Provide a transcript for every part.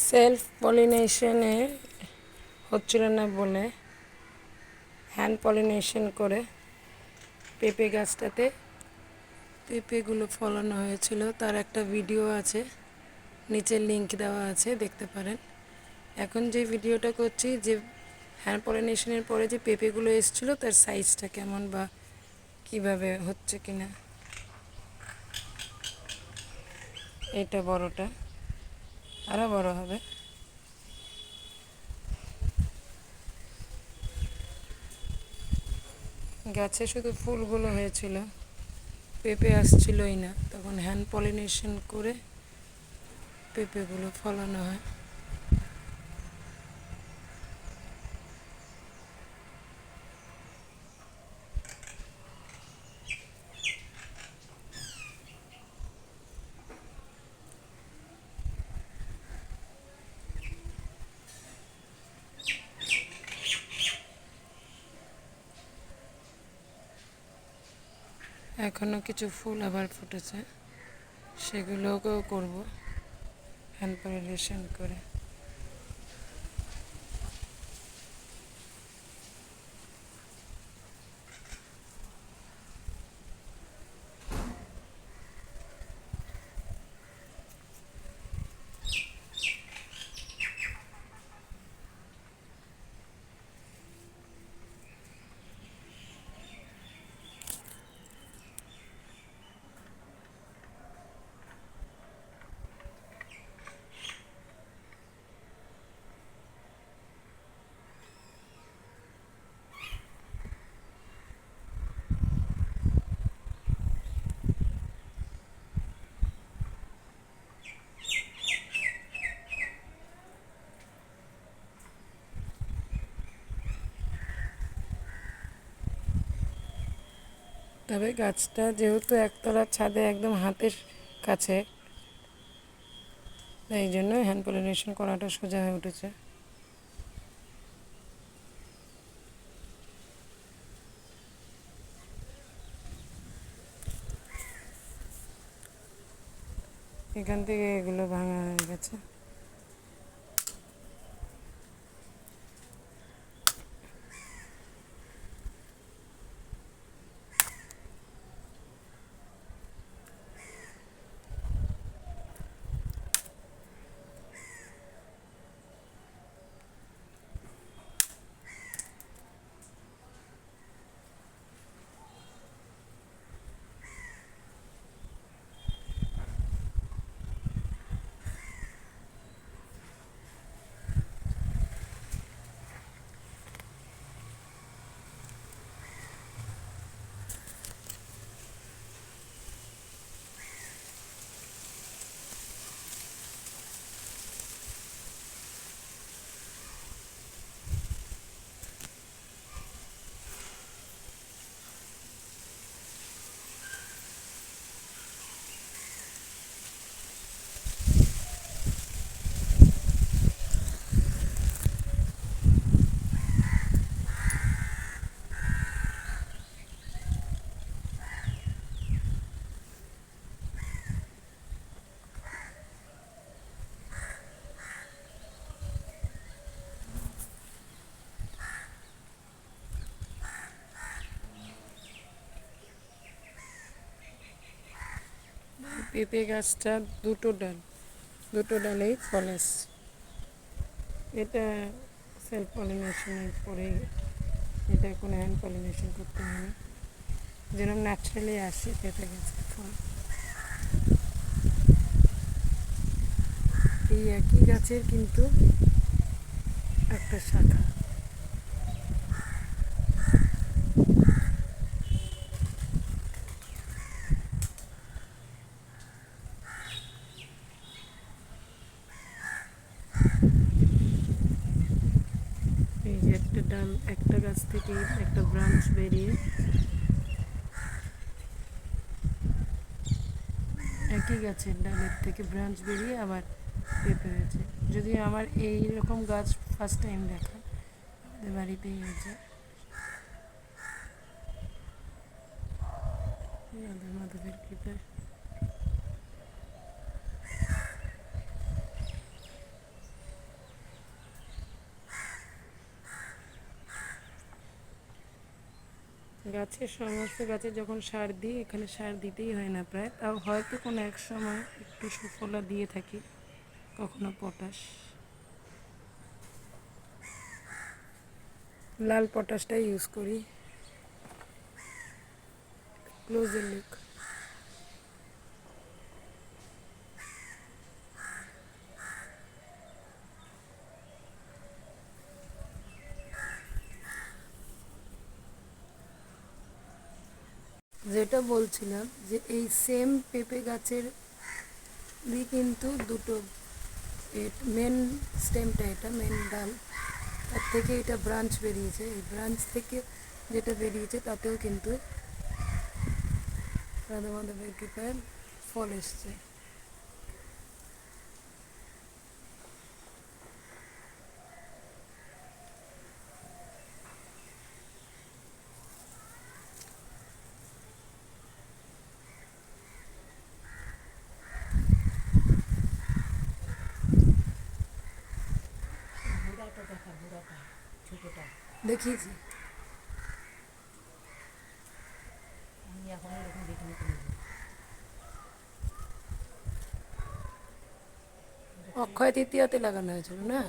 Self পলিনেশনে হচ্ছিল না বলে হ্যান্ড পলিনেশন করে পেঁপে গাছটাতে পেঁপেগুলো ফলানো হয়েছিল। তার একটা ভিডিও আছে, নিচে লিংক দেওয়া আছে, দেখতে পারেন। এখন যে ভিডিওটা করছি, যে হ্যান্ড পলিনেশনের পরে যে পেঁপেগুলো এসেছিলো তার সাইজটা কেমন বা কিভাবে হচ্ছে কিনা। এটা বড়টা, আরও বড় হবে। গাছে শুধু ফুলগুলো হয়েছিল, পেঁপে আসছিলই না। তখন হ্যান্ড পলিনেশন করে পেঁপেগুলো ফলানো হয়। এখনও কিছু ফুল আবার ফুটেছে, সেগুলোকেও করব হ্যান্ড পলিনেশন করে। তবে গাছটা যেহেতু একতলার ছাদে একদম হাতের কাছে, এই জন্য হ্যান্ড পলিনেশন করাটা সোজা হয়ে উঠেছে। এখান থেকে এগুলো ভাঙা হয়ে গেছে। পেঁপে গাছটা দুটো ডালেই ফল এসছে। এটা সেলফ পলিনেশনের পরে, এটা কোনো হ্যান্ড পলিনেশন করতে হয় না, যেরকম ন্যাচারালি আসে পেঁপে গাছের ফল। এই একই গাছের কিন্তু একটা শাখা। এই যে একটা ডাল, একটা গাছ থেকে একটা ব্রাঞ্চ বেরিয়ে একই গাছের ডালের থেকে ব্রাঞ্চ বেরিয়ে আবার পেঁপে হয়েছে। যদি আমার এই রকম গাছ ফার্স্ট টাইম দেখা, আমাদের বাড়িতেই হয়েছে। মাধবের কৃপায়। গাছের সমস্ত গাছে যখন সার দিই, এখানে সার দিতেই হয় না প্রায়, তাও হয়তো কোনো এক সময় একটু সুফলা দিয়ে থাকি, কখনো পটাশ, লাল পটাশটাই ইউজ করি। ক্লোজের লুক। যেটা বলছিলাম যে এই সেম পেঁপে গাছের কিন্তু দুটো, মেন স্টেমটা, এটা মেন ডাল, তার থেকে এটা ব্রাঞ্চ বেরিয়েছে, এই ব্রাঞ্চ থেকে যেটা বেরিয়েছে তাতেও কিন্তু রাধা মাধবের কৃপায় ফল এসছে। দেখিয়েছি অক্ষয় তৃতীয়াতে লাগানো হয়েছিল না।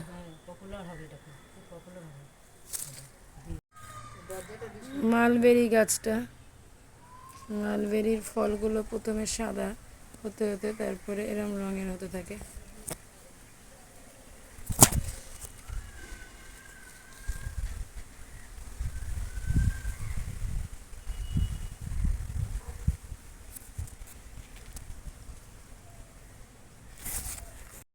মালবেরি গাছটা, মালবেরির ফলগুলো প্রথমে সাদা হতে হতে তারপরে এরম রঙের হতে থাকে।